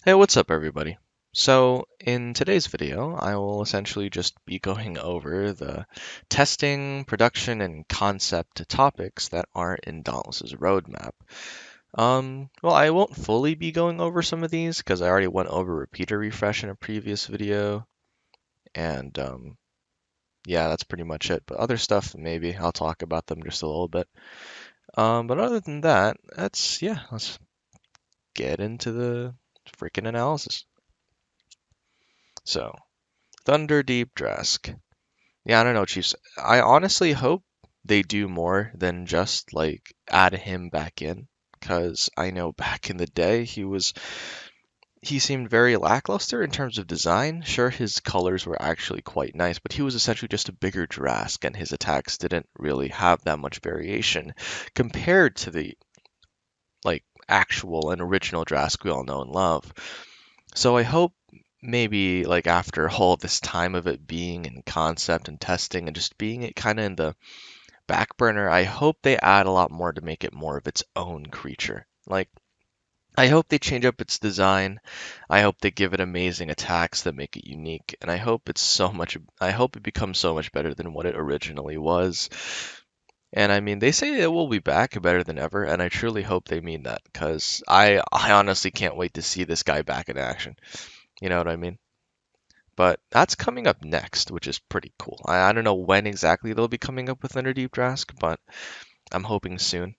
Hey, what's up, everybody? So, in today's video, I will essentially just be going over the testing, production, and concept topics that are in Dauntless's roadmap. Well, I won't fully be going over some of these because I already went over repeater refresh in a previous video, and yeah, that's pretty much it. But other stuff, maybe I'll talk about them just a little bit. But other than that, let's get into the freaking analysis. So. Thunder Deep Drask. Yeah, I don't know, Chiefs. I honestly hope they do more than just like add him back in, because I know back in the day he seemed very lackluster in terms of design. Sure, his colors were actually quite nice, but he was essentially just a bigger Drask, and his attacks didn't really have that much variation compared to the like actual and original Drask we all know and love. So I hope maybe like after all this time of it being in concept and testing and just being it kind of in the back burner, I hope they add a lot more to make it more of its own creature. Like I hope they change up its design. I hope they give it amazing attacks that make it unique, and I hope it becomes so much better than what it originally was. And I mean, they say it will be back better than ever, and I truly hope they mean that because I honestly can't wait to see this guy back in action. You know what I mean? But that's coming up next, which is pretty cool. I don't know when exactly they'll be coming up with Underdeep Drask, but I'm hoping soon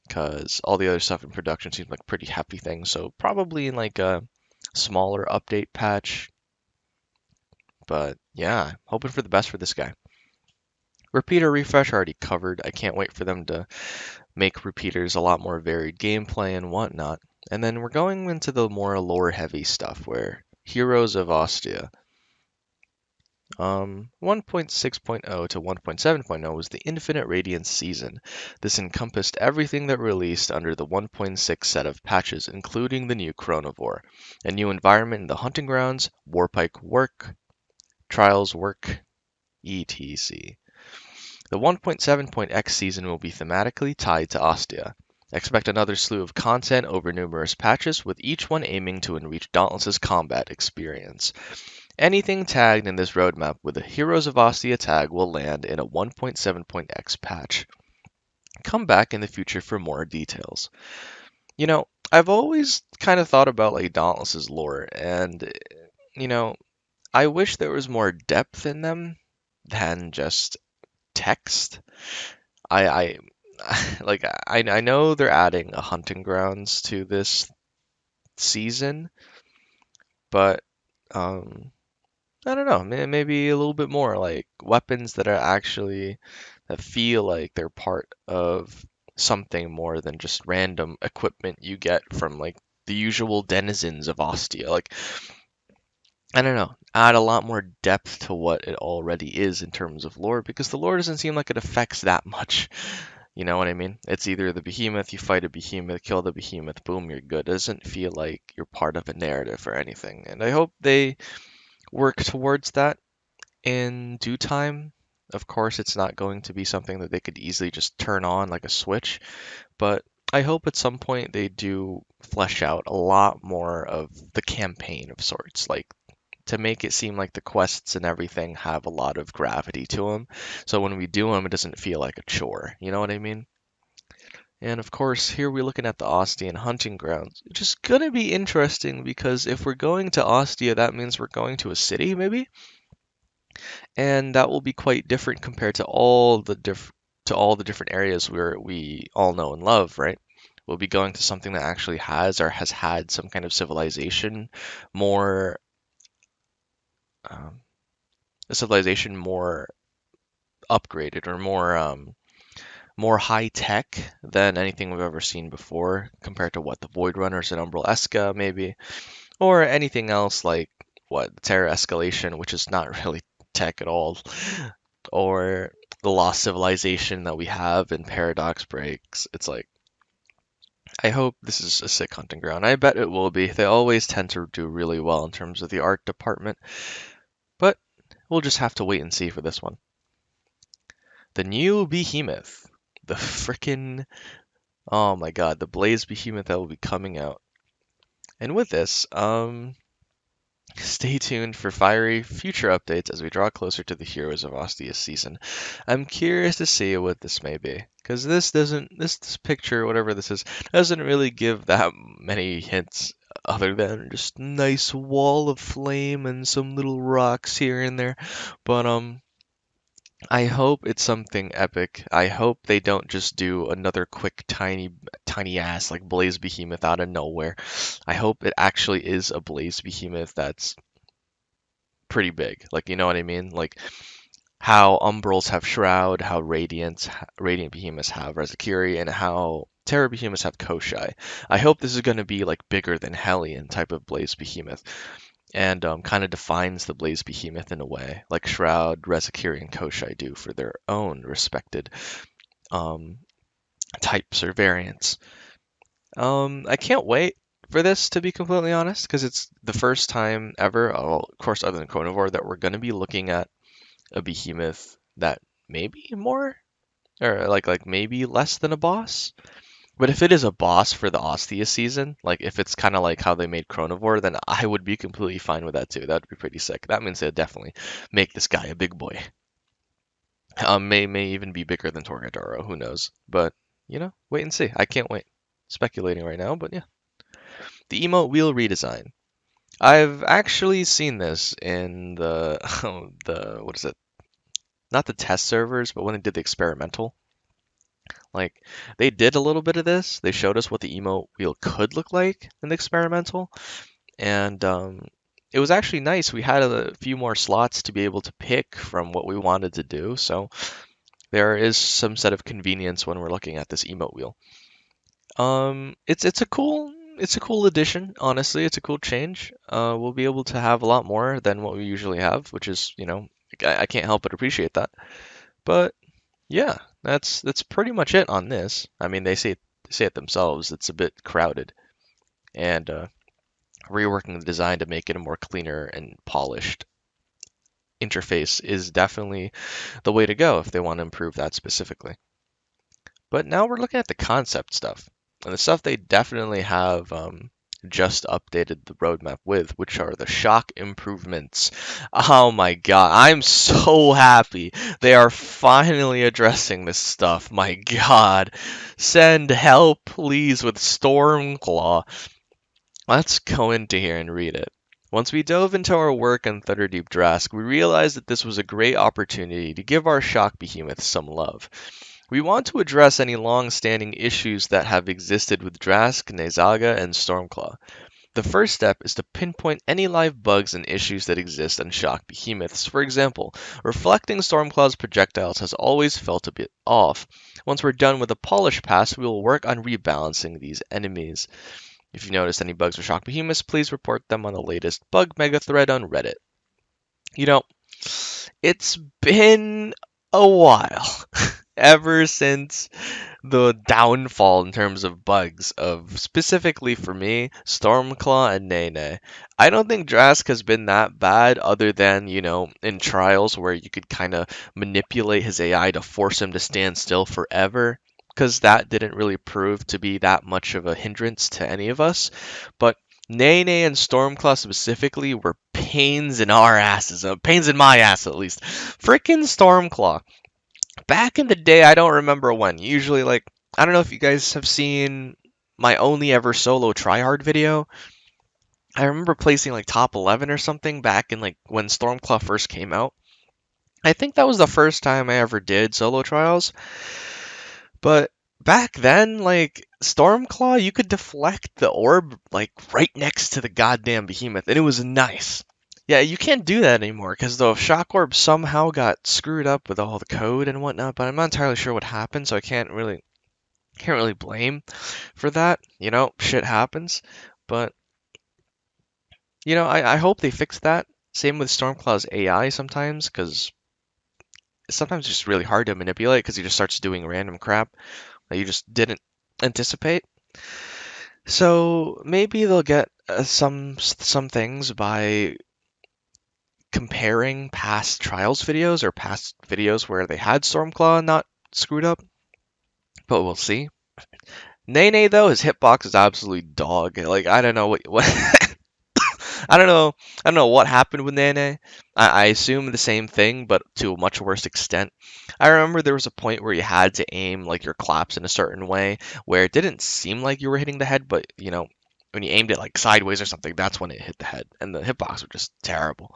because all the other stuff in production seems like pretty happy things. So probably in like a smaller update patch. But yeah, hoping for the best for this guy. Repeater refresh already covered. I can't wait for them to make repeaters a lot more varied gameplay and whatnot. And then we're going into the more lore heavy stuff where Heroes of Ostia. 1.6.0 to 1.7.0 was the Infinite Radiance season. This encompassed everything that released under the 1.6 set of patches, including the new Chronovore, a new environment in the hunting grounds, Warpike work, Trials work, etc. The 1.7.x season will be thematically tied to Ostia. Expect another slew of content over numerous patches, with each one aiming to enrich Dauntless's combat experience. Anything tagged in this roadmap with a Heroes of Ostia tag will land in a 1.7.x patch. Come back in the future for more details. You know, I've always kind of thought about like Dauntless's lore, and I wish there was more depth in them than just text. I I know they're adding a hunting grounds to this season, but um I don't know, maybe a little bit more like weapons that are actually that feel like they're part of something more than just random equipment you get from like the usual denizens of Ostia. Like, I don't know, add a lot more depth to what it already is in terms of lore because the lore doesn't seem like it affects that much. You know what I mean? It's either the behemoth, you fight a behemoth, kill the behemoth, boom, you're good. It doesn't feel like you're part of a narrative or anything. And I hope they work towards that in due time. Of course, it's not going to be something that they could easily just turn on like a switch, but I hope at some point they do flesh out a lot more of the campaign of sorts, like to make it seem like the quests and everything have a lot of gravity to them. So when we do them, it doesn't feel like a chore. You know what I mean? And of course, here we're looking at the Ostian hunting grounds, which is going to be interesting because if we're going to Ostia, that means we're going to a city, maybe? And that will be quite different compared to all the different areas where we all know and love, right? We'll be going to something that actually has or has had some kind of civilization, more um, a civilization more upgraded or more high tech than anything we've ever seen before, compared to what the Void Runners and Umbral Esca maybe, or anything else like what Terra Escalation, which is not really tech at all, or the lost civilization that we have in Paradox Breaks. It's like, I hope this is a sick hunting ground. I bet it will be. They always tend to do really well in terms of the art department, but we'll just have to wait and see for this one. The new Behemoth. The frickin' oh my god, the Blaze Behemoth that will be coming out. And with this, stay tuned for fiery future updates as we draw closer to the Heroes of Ostia season. I'm curious to see what this may be, because this picture, whatever this is, doesn't really give that many hints other than just nice wall of flame and some little rocks here and there. But I hope it's something epic. I hope they don't just do another quick tiny ass like Blaze Behemoth out of nowhere. I hope it actually is a Blaze Behemoth that's pretty big. Like, you know what I mean? Like how Umbrals have Shroud, how Radiant Behemoths have Rezakiri, and how Terra Behemoths have Koshai. I hope this is going to be like bigger than Hellion type of Blaze Behemoth, and kind of defines the Blaze Behemoth in a way, like Shroud, Rezakiri, and Koshai do for their own respected um, types or variants. I can't wait for this, to be completely honest, because it's the first time ever, of course, other than Chronivore, that we're going to be looking at a behemoth that maybe more or like maybe less than a boss. But if it is a boss for the Ostia season, like if it's kind of like how they made Chronivore, then I would be completely fine with that too. That would be pretty sick. That means they'll definitely make this guy a big boy. May even be bigger than Torgadoro. Who knows? But wait and see. I can't wait. Speculating right now, but yeah. The emote wheel redesign. I've actually seen this in the the what is it? Not the test servers, but when they did the experimental. Like they did a little bit of this. They showed us what the emote wheel could look like in the experimental, and it was actually nice. We had a few more slots to be able to pick from what we wanted to do, so there is some set of convenience when we're looking at this emote wheel. It's a cool addition. Honestly, it's a cool change. We'll be able to have a lot more than what we usually have, which is I can't help but appreciate that. But yeah, that's pretty much it on this. I mean, they say it themselves. It's a bit crowded, and reworking the design to make it a more cleaner and polished interface is definitely the way to go if they want to improve that specifically. But now we're looking at the concept stuff, and the stuff they definitely have just updated the roadmap with, which are the shock improvements. Oh my god, I'm so happy they are finally addressing this stuff. My god, send help, please, with Stormclaw. Let's go into here and read it. Once we dove into our work on Thunderdeep Drask, we realized that this was a great opportunity to give our shock behemoth some love. We want to address any long-standing issues that have existed with Drask, Nezaga, and Stormclaw. The first step is to pinpoint any live bugs and issues that exist on shock behemoths. For example, reflecting Stormclaw's projectiles has always felt a bit off. Once we're done with the polish pass, we will work on rebalancing these enemies. If you notice any bugs with shock behemoths, please report them on the latest bug mega thread on Reddit. You know, it's been a while ever since the downfall in terms of bugs of specifically for me, Stormclaw and Nene. I don't think Drask has been that bad other than, in trials where you could kind of manipulate his AI to force him to stand still forever. Because that didn't really prove to be that much of a hindrance to any of us. But Nene and Stormclaw specifically were pains in our asses. Pains in my ass, at least. Frickin' Stormclaw. Back in the day, I don't remember when. Usually, like, I don't know if you guys have seen my only ever solo tryhard video. I remember placing like top 11 or something back in like when Stormclaw first came out. I think that was the first time I ever did solo trials. But back then, like Stormclaw, you could deflect the orb like right next to the goddamn behemoth, and it was nice. Yeah, you can't do that anymore because the shock orb somehow got screwed up with all the code and whatnot. But I'm not entirely sure what happened, so I can't really blame for that. Shit happens. But I hope they fix that. Same with Stormclaw's AI sometimes, because sometimes it's just really hard to manipulate because he just starts doing random crap that you just didn't anticipate. So maybe they'll get some things by comparing past trials videos or past videos where they had Stormclaw not screwed up, but we'll see. Nene though, his hitbox is absolutely dog. Like I don't know what I don't know. I don't know what happened with Nene. I assume the same thing, but to a much worse extent. I remember there was a point where you had to aim like your claps in a certain way, where it didn't seem like you were hitting the head, but when you aimed it like sideways or something, that's when it hit the head, and the hitbox was just terrible.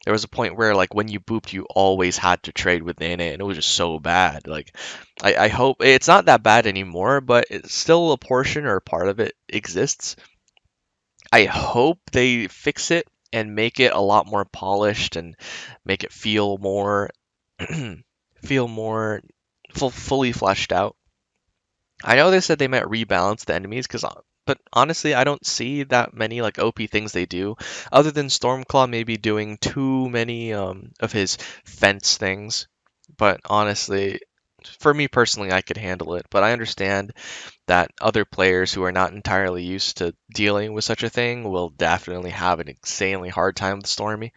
There was a point where like when you booped, you always had to trade with Nene, and it was just so bad. Like I hope it's not that bad anymore, but it's still a portion or a part of it exists. I hope they fix it and make it a lot more polished and make it feel more feel more fully fleshed out. I know they said they might rebalance the enemies but honestly, I don't see that many like OP things they do, other than Stormclaw maybe doing too many of his fence things. But honestly, for me personally, I could handle it. But I understand that other players who are not entirely used to dealing with such a thing will definitely have an insanely hard time with Stormy.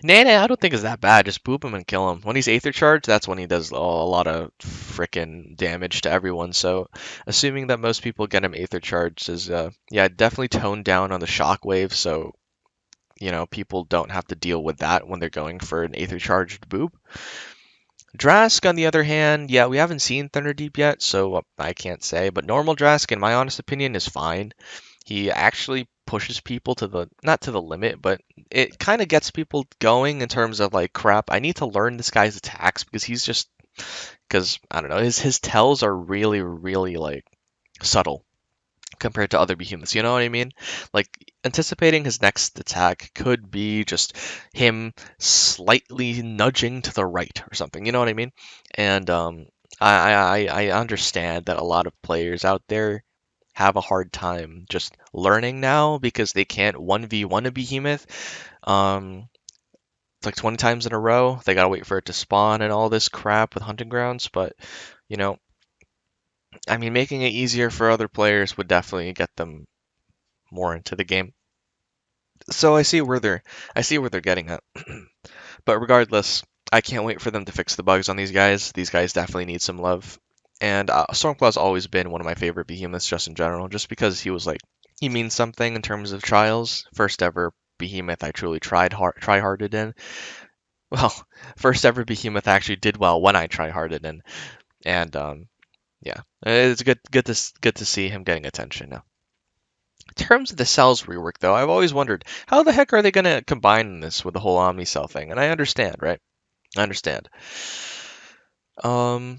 Nana, I don't think is that bad. Just boop him and kill him. When he's Aether Charge, that's when he does a lot of freaking damage to everyone. So, assuming that most people get him Aether Charged is, yeah, definitely toned down on the shockwave. So, people don't have to deal with that when they're going for an Aether Charged boop. Drask, on the other hand, yeah, we haven't seen Thunderdeep yet, so I can't say. But normal Drask, in my honest opinion, is fine. He actually pushes people to the not to the limit, but it kind of gets people going in terms of like, crap, I need to learn this guy's attacks because I don't know, his tells are really, really like subtle compared to other behemoths. You know what I mean? Like anticipating his next attack could be just him slightly nudging to the right or something. You know what I mean? And I understand that a lot of players out there have a hard time just learning now because they can't 1v1 a behemoth. Like 20 times in a row. They gotta wait for it to spawn and all this crap with hunting grounds. But, you know, I mean, making it easier for other players would definitely get them more into the game. So I see where they're getting at. But regardless, I can't wait for them to fix the bugs on these guys. These guys definitely need some love. And Stormclaw's always been one of my favorite behemoths just in general, just because he means something in terms of trials. First ever behemoth I truly try harded in. Well, first ever behemoth I actually did well when I try harded in. And yeah, it's good to see him getting attention now. In terms of the cells rework, though, I've always wondered how the heck are they going to combine this with the whole Omnicell thing? And I understand, right? I understand. Um,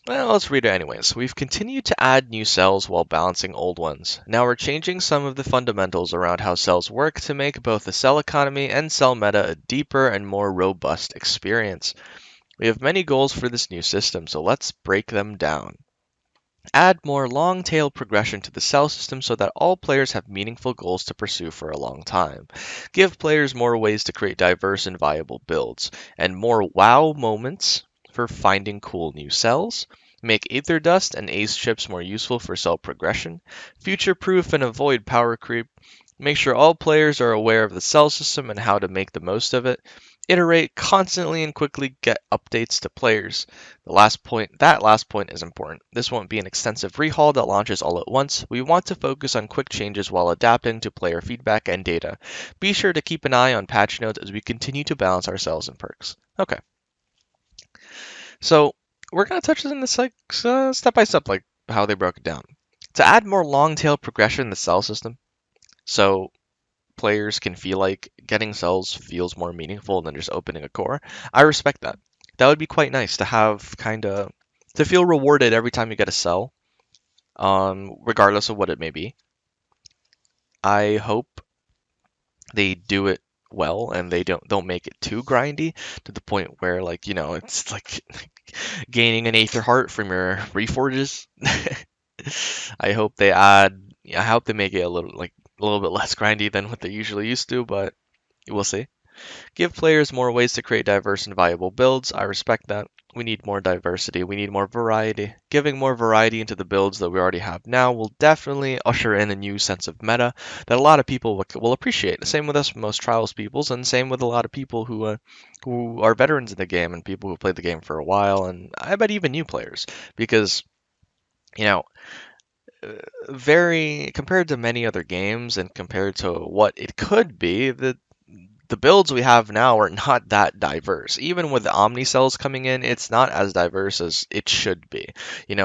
well, let's read it anyways. We've continued to add new cells while balancing old ones. Now we're changing some of the fundamentals around how cells work to make both the cell economy and cell meta a deeper and more robust experience. We have many goals for this new system, so let's break them down. Add more long tail progression to the cell system so that all players have meaningful goals to pursue for a long time. Give players more ways to create diverse and viable builds, and more wow moments for finding cool new cells. Make Aether Dust and Ace chips more useful for cell progression. Future proof and avoid power creep. Make sure all players are aware of the cell system and how to make the most of it. Iterate constantly and quickly get updates to players. That last point is important. This won't be an extensive rehaul that launches all at once. We want to focus on quick changes while adapting to player feedback and data. Be sure to keep an eye on patch notes as we continue to balance our cells and perks. Okay, so we're gonna touch on this like step by step, like how they broke it down. To add more long tail progression in the cell system, so players can feel like getting cells feels more meaningful than just opening a core. I respect that. That would be quite nice to have to feel rewarded every time you get a cell, regardless of what it may be. I hope they do it well and they don't make it too grindy to the point where like it's like gaining an Aether Heart from your reforges. I hope they make it a little bit less grindy than what they usually used to, but we'll see. Give players more ways to create diverse and viable builds. I respect that. We need more diversity. We need more variety. Giving more variety into the builds that we already have now will definitely usher in a new sense of meta that a lot of people will appreciate. Same with us, most Trials peoples, and same with a lot of people who are veterans in the game and people who played the game for a while, and I bet even new players, because You know, very compared to many other games and compared to what it could be, the builds we have now are not that diverse. Even with the Omni cells coming in, it's not as diverse as it should be.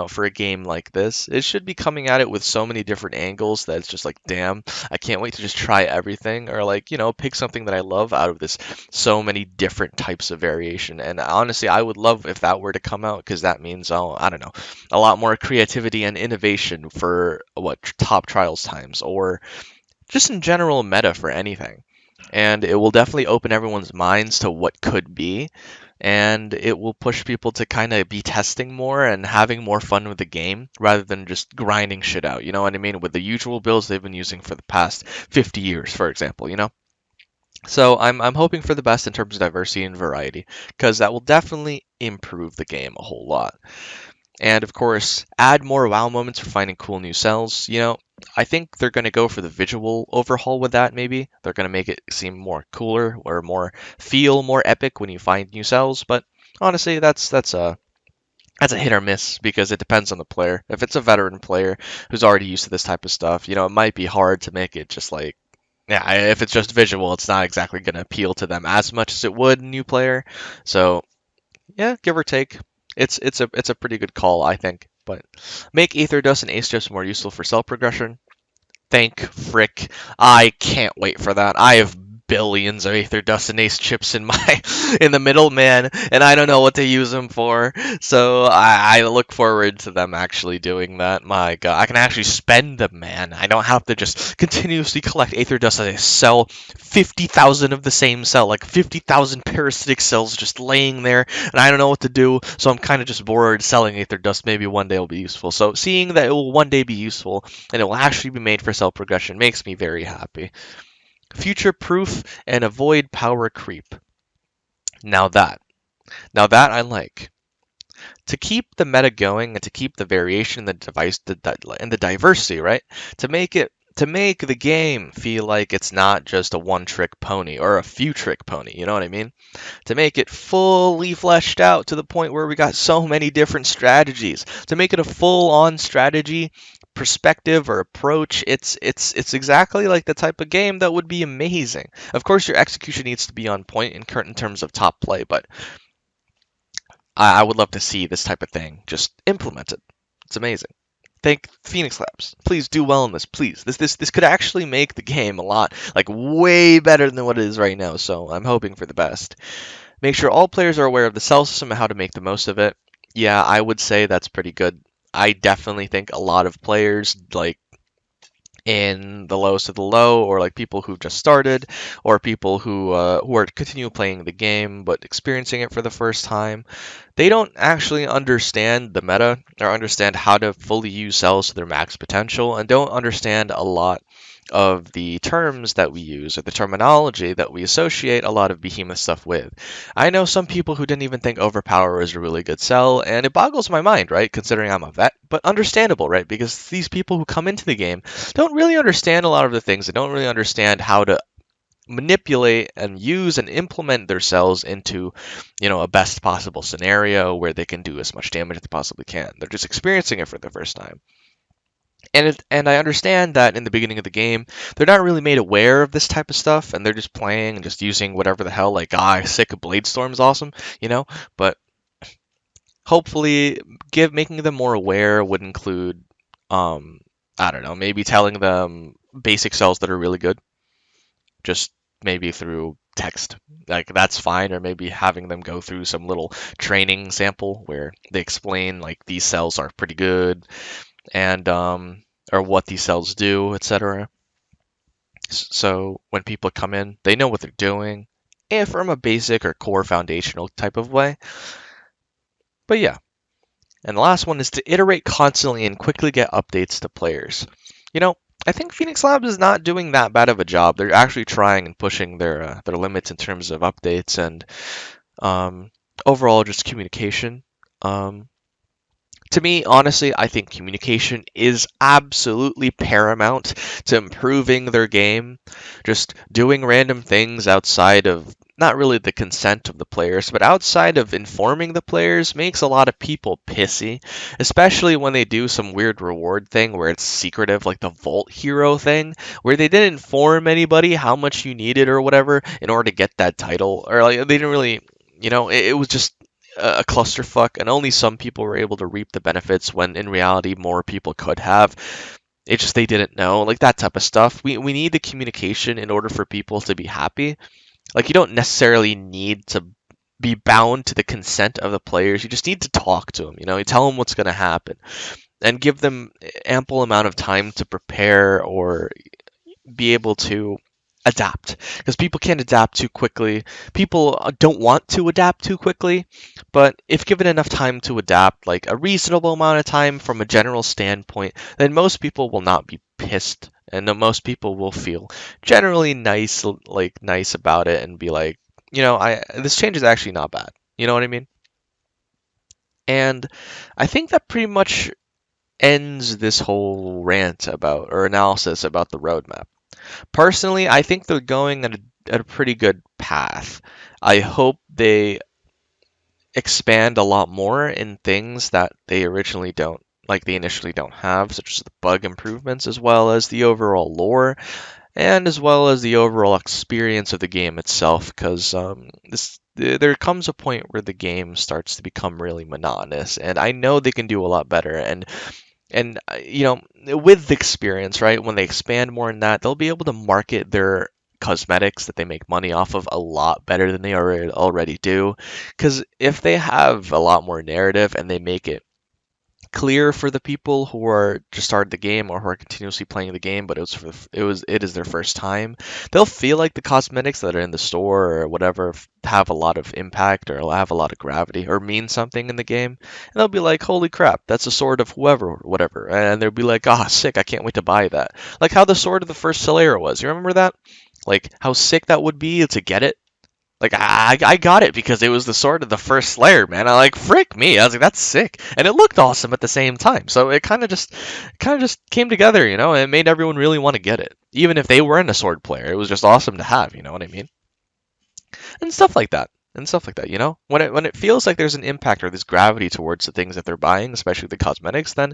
For a game like this, it should be coming at it with so many different angles that it's just like, damn, I can't wait to just try everything, or like, pick something that I love out of this so many different types of variation. And honestly, I would love if that were to come out because that means, oh, I don't know, a lot more creativity and innovation for what top trials times or just in general meta for anything. And it will definitely open everyone's minds to what could be. And it will push people to kind of be testing more and having more fun with the game rather than just grinding shit out. You know what I mean? With the usual builds they've been using for the past 50 years, for example. So I'm hoping for the best in terms of diversity and variety because that will definitely improve the game a whole lot. And of course, add more wow moments for finding cool new cells. I think they're going to go for the visual overhaul with that, maybe. They're going to make it seem more cooler or feel more epic when you find new cells. But honestly, that's a hit or miss because it depends on the player. If it's a veteran player who's already used to this type of stuff, it might be hard to make it just like, yeah, if it's just visual, it's not exactly going to appeal to them as much as it would a new player. So yeah, give or take. It's a pretty good call, I think. But make Aether Dust and Ace Chips more useful for cell progression. Thank frick. I can't wait for that. I have billions of Aether Dust and Ace Chips in my in the middle, man, and I don't know what to use them for. So I look forward to them actually doing that. My God, I can actually spend them, man. I don't have to just continuously collect Aether Dust as I sell 50,000 of the same cell, like 50,000 parasitic cells just laying there, and I don't know what to do. So I'm kind of just bored selling Aether Dust. Maybe one day it'll be useful. So seeing that it will one day be useful and it will actually be made for cell progression makes me very happy. Future proof and avoid power creep. Now that. Now that I like. To keep the meta going and to keep the variation, the device, and the diversity, right? To make the game feel like it's not just a one-trick pony or a few-trick pony. You know what I mean? To make it fully fleshed out to the point where we got so many different strategies. To make it a full-on strategy perspective or approach, it's exactly like the type of game that would be amazing. Of course, your execution needs to be on point in terms of top play, but I would love to see this type of thing just implemented. It's amazing. Thank Phoenix Labs. Please do well in this, please. This could actually make the game a lot, like way better than what it is right now. So I'm hoping for the best. Make sure all players are aware of the cell system and how to make the most of it. Yeah, I would say that's pretty good. I definitely think a lot of players, like in the lowest of the low, or like people who just started, or people who are continue playing the game but experiencing it for the first time, they don't actually understand the meta or understand how to fully use cells to their max potential, and don't understand a lot of the terms that we use or the terminology that we associate a lot of behemoth stuff with. I know some people who didn't even think overpower is a really good sell, and it boggles my mind, right? Considering I'm a vet, but understandable, right? Because these people who come into the game don't really understand a lot of the things. They don't really understand how to manipulate and use and implement their cells into, a best possible scenario where they can do as much damage as they possibly can. They're just experiencing it for the first time. And I understand that in the beginning of the game, they're not really made aware of this type of stuff, and they're just playing and just using whatever the hell, like, sick of Blade Storm's awesome, But hopefully, making them more aware would include, I don't know, maybe telling them basic cells that are really good, just maybe through text, like that's fine, or maybe having them go through some little training sample where they explain like these cells are pretty good and or what these cells do, etc. So when people come in, they know what they're doing, and from a basic or core foundational type of way. But yeah, and the last one is to iterate constantly and quickly get updates to players. I think Phoenix Labs is not doing that bad of a job. They're actually trying and pushing their limits in terms of updates and overall just communication. To me, honestly, I think communication is absolutely paramount to improving their game. Just doing random things outside of not really the consent of the players, but outside of informing the players, makes a lot of people pissy, especially when they do some weird reward thing where it's secretive, like the Vault Hero thing, where they didn't inform anybody how much you needed or whatever in order to get that title, or like they didn't really, it was just a clusterfuck, and only some people were able to reap the benefits when in reality more people could have. It's just they didn't know, like that type of stuff. We need the communication in order for people to be happy. Like you don't necessarily need to be bound to the consent of the players. You just need to talk to them. You tell them what's going to happen and give them ample amount of time to prepare or be able to adapt, because people can't adapt too quickly. People don't want to adapt too quickly, but if given enough time to adapt, like a reasonable amount of time from a general standpoint, then most people will not be pissed, and then most people will feel generally nice about it and be like, I this change is actually not bad. You know what I mean? And I think that pretty much ends this whole rant about or analysis about the roadmap. Personally, I think they're going at a pretty good path. I hope they expand a lot more in things that they initially don't have, such as the bug improvements, as well as the overall lore, and as well as the overall experience of the game itself. Because there comes a point where the game starts to become really monotonous, and I know they can do a lot better. And with the experience, right, when they expand more in that, they'll be able to market their cosmetics that they make money off of a lot better than they already do. Because if they have a lot more narrative and they make it clear for the people who are just started the game or who are continuously playing the game, but it is their first time, they'll feel like the cosmetics that are in the store or whatever have a lot of impact or have a lot of gravity or mean something in the game, and they'll be like, "Holy crap, that's a sword of whoever, whatever," and they'll be like, "Ah, sick! I can't wait to buy that." Like how the sword of the first Slayer was. You remember that? Like how sick that would be to get it. Like I got it because it was the sword of the first Slayer, man. I like frick me. I was like, that's sick, and it looked awesome at the same time. So it kind of just came together, and it made everyone really want to get it, even if they weren't a sword player. It was just awesome to have. You know what I mean? And stuff like that. And stuff like that. When it feels like there's an impact or there's gravity towards the things that they're buying, especially the cosmetics, then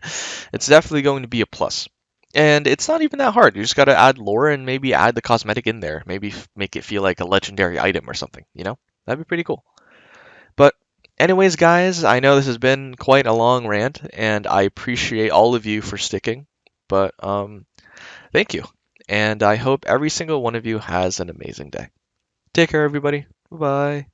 it's definitely going to be a plus. And it's not even that hard. You just got to add lore and maybe add the cosmetic in there. Maybe make it feel like a legendary item or something, That'd be pretty cool. But anyways, guys, I know this has been quite a long rant and I appreciate all of you for sticking. But thank you. And I hope every single one of you has an amazing day. Take care, everybody. Bye-bye.